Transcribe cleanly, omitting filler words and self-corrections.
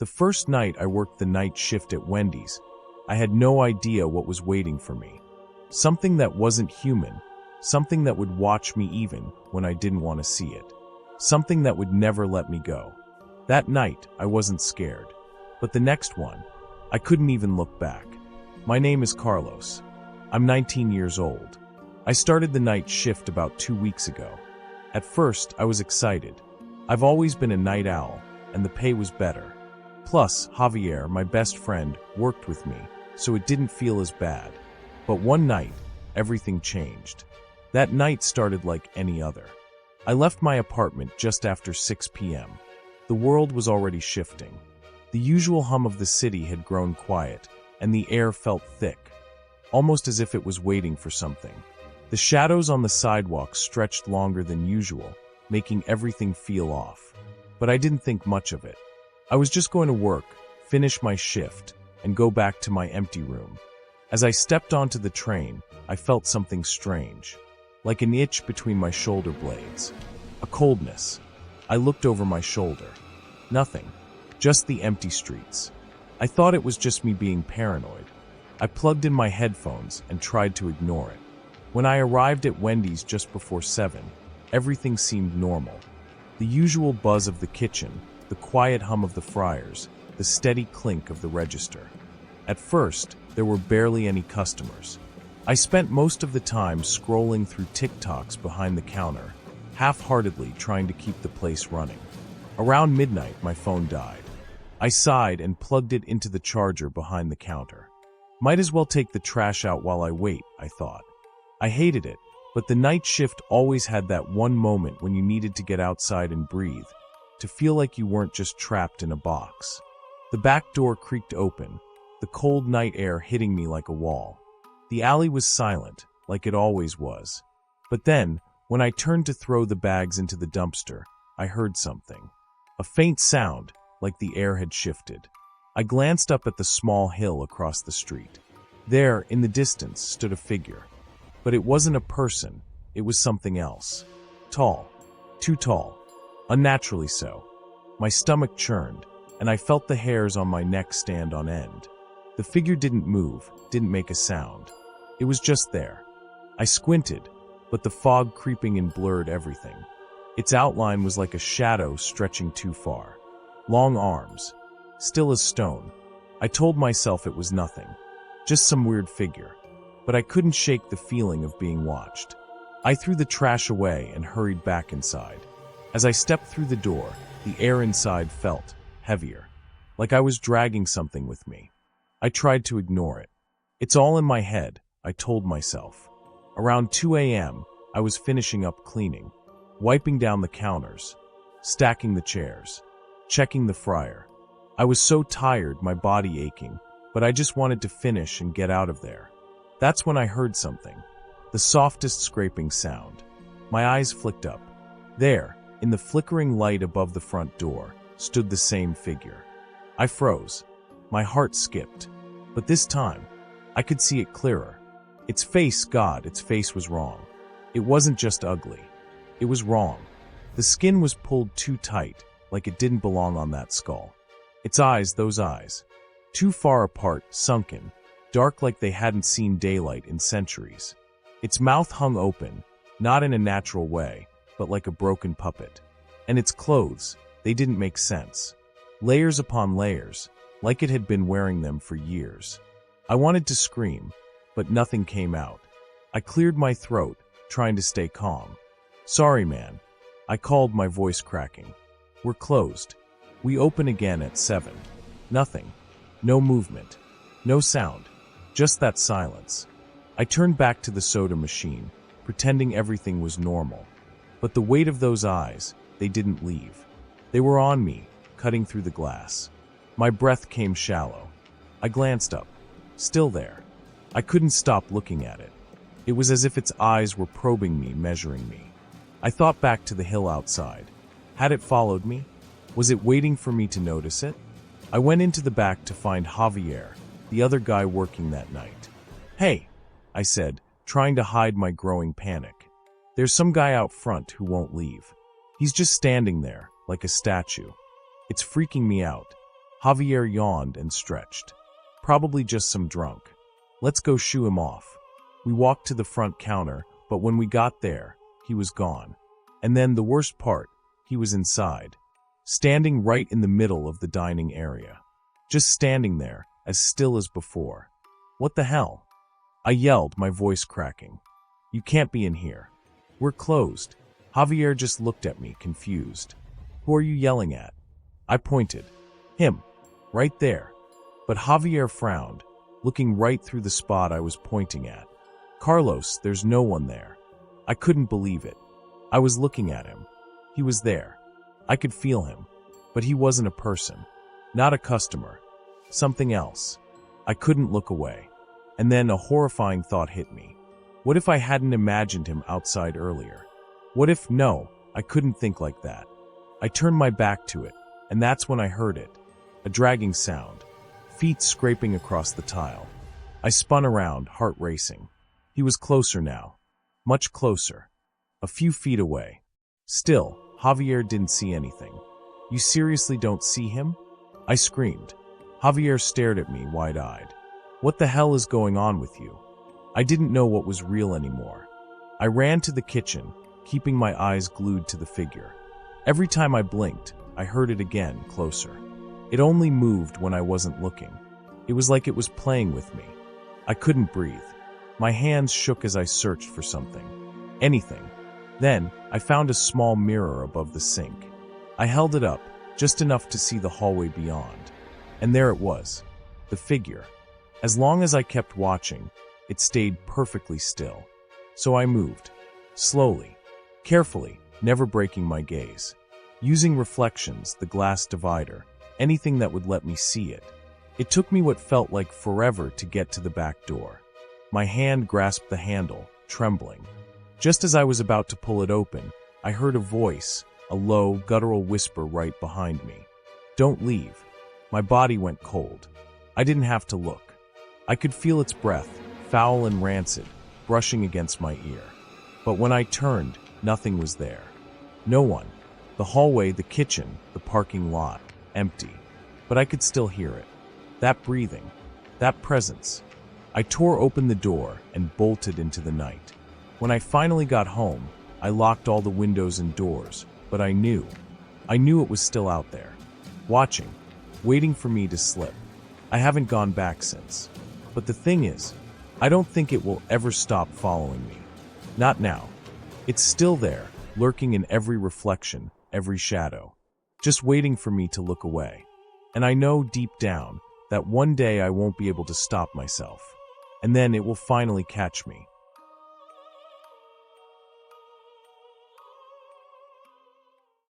The first night I worked the night shift at Wendy's, I had no idea what was waiting for me. Something that wasn't human, something that would watch me even when I didn't want to see it. Something that would never let me go. That night, I wasn't scared. But the next one, I couldn't even look back. My name is Carlos. I'm 19 years old. I started the night shift about 2 weeks ago. At first, I was excited. I've always been a night owl, and the pay was better. Plus, Javier, my best friend, worked with me, so it didn't feel as bad. But one night, everything changed. That night started like any other. I left my apartment just after 6 p.m. The world was already shifting. The usual hum of the city had grown quiet, and the air felt thick, almost as if it was waiting for something. The shadows on the sidewalk stretched longer than usual, making everything feel off. But I didn't think much of it. I was just going to work, finish my shift, and go back to my empty room. As I stepped onto the train, I felt something strange, like an itch between my shoulder blades. A coldness. I looked over my shoulder. Nothing. Just the empty streets. I thought it was just me being paranoid. I plugged in my headphones and tried to ignore it. When I arrived at Wendy's just before 7, everything seemed normal. The usual buzz of the kitchen, the quiet hum of the fryers, the steady clink of the register. At first, there were barely any customers. I spent most of the time scrolling through TikToks behind the counter, half-heartedly trying to keep the place running. Around midnight, my phone died. I sighed and plugged it into the charger behind the counter. Might as well take the trash out while I wait, I thought. I hated it, but the night shift always had that one moment when you needed to get outside and breathe, to feel like you weren't just trapped in a box. The back door creaked open, the cold night air hitting me like a wall. The alley was silent, like it always was. But then, when I turned to throw the bags into the dumpster, I heard something. A faint sound, like the air had shifted. I glanced up at the small hill across the street. There, in the distance, stood a figure. But it wasn't a person, it was something else. Tall. Too tall. Unnaturally so. My stomach churned, and I felt the hairs on my neck stand on end. The figure didn't move, didn't make a sound. It was just there. I squinted, but the fog creeping in blurred everything. Its outline was like a shadow stretching too far. Long arms. Still as stone. I told myself it was nothing. Just some weird figure. But I couldn't shake the feeling of being watched. I threw the trash away and hurried back inside. As I stepped through the door, the air inside felt heavier, like I was dragging something with me. I tried to ignore it. It's all in my head, I told myself. Around 2 a.m., I was finishing up cleaning, wiping down the counters, stacking the chairs, checking the fryer. I was so tired, my body aching, but I just wanted to finish and get out of there. That's when I heard something. The softest scraping sound. My eyes flicked up. There, in the flickering light above the front door, stood the same figure. I froze. My heart skipped. But this time, I could see it clearer. Its face, God, its face was wrong. It wasn't just ugly. It was wrong. The skin was pulled too tight, like it didn't belong on that skull. Its eyes, those eyes. Too far apart, sunken, dark like they hadn't seen daylight in centuries. Its mouth hung open, not in a natural way, but like a broken puppet. And its clothes, they didn't make sense. Layers upon layers, like it had been wearing them for years. I wanted to scream, but nothing came out. I cleared my throat, trying to stay calm. Sorry, man. I called, my voice cracking. We're closed. We open again at 7. Nothing. No movement. No sound. Just that silence. I turned back to the soda machine, pretending everything was normal. But the weight of those eyes, they didn't leave. They were on me, cutting through the glass. My breath came shallow. I glanced up. Still there. I couldn't stop looking at it. It was as if its eyes were probing me, measuring me. I thought back to the hill outside. Had it followed me? Was it waiting for me to notice it? I went into the back to find Javier, the other guy working that night. Hey, I said, trying to hide my growing panic. There's some guy out front who won't leave. He's just standing there, like a statue. It's freaking me out. Javier yawned and stretched. Probably just some drunk. Let's go shoo him off. We walked to the front counter, but when we got there, he was gone. And then the worst part, he was inside, standing right in the middle of the dining area. Just standing there, as still as before. What the hell? I yelled, my voice cracking. You can't be in here. We're closed. Javier just looked at me, confused. Who are you yelling at? I pointed. Him. Right there. But Javier frowned, looking right through the spot I was pointing at. Carlos, there's no one there. I couldn't believe it. I was looking at him. He was there. I could feel him. But he wasn't a person. Not a customer. Something else. I couldn't look away. And then a horrifying thought hit me. What if I hadn't imagined him outside earlier? What if, no, I couldn't think like that. I turned my back to it, and that's when I heard it. A dragging sound. Feet scraping across the tile. I spun around, heart racing. He was closer now. Much closer. A few feet away. Still, Javier didn't see anything. You seriously don't see him? I screamed. Javier stared at me, wide-eyed. What the hell is going on with you? I didn't know what was real anymore. I ran to the kitchen, keeping my eyes glued to the figure. Every time I blinked, I heard it again, closer. It only moved when I wasn't looking. It was like it was playing with me. I couldn't breathe. My hands shook as I searched for something. Anything. Then, I found a small mirror above the sink. I held it up, just enough to see the hallway beyond. And there it was. The figure. As long as I kept watching, it stayed perfectly still. So I moved. Slowly. Carefully, never breaking my gaze. Using reflections, the glass divider, anything that would let me see it. It took me what felt like forever to get to the back door. My hand grasped the handle, trembling. Just as I was about to pull it open, I heard a voice, a low, guttural whisper right behind me. Don't leave. My body went cold. I didn't have to look. I could feel its breath, foul and rancid, brushing against my ear. But when I turned, nothing was there. No one. The hallway, the kitchen, the parking lot, empty. But I could still hear it. That breathing. That presence. I tore open the door and bolted into the night. When I finally got home, I locked all the windows and doors, but I knew it was still out there. Watching. Waiting for me to slip. I haven't gone back since. But the thing is, I don't think it will ever stop following me. Not now. It's still there, lurking in every reflection, every shadow. Just waiting for me to look away. And I know deep down that one day I won't be able to stop myself. And then it will finally catch me.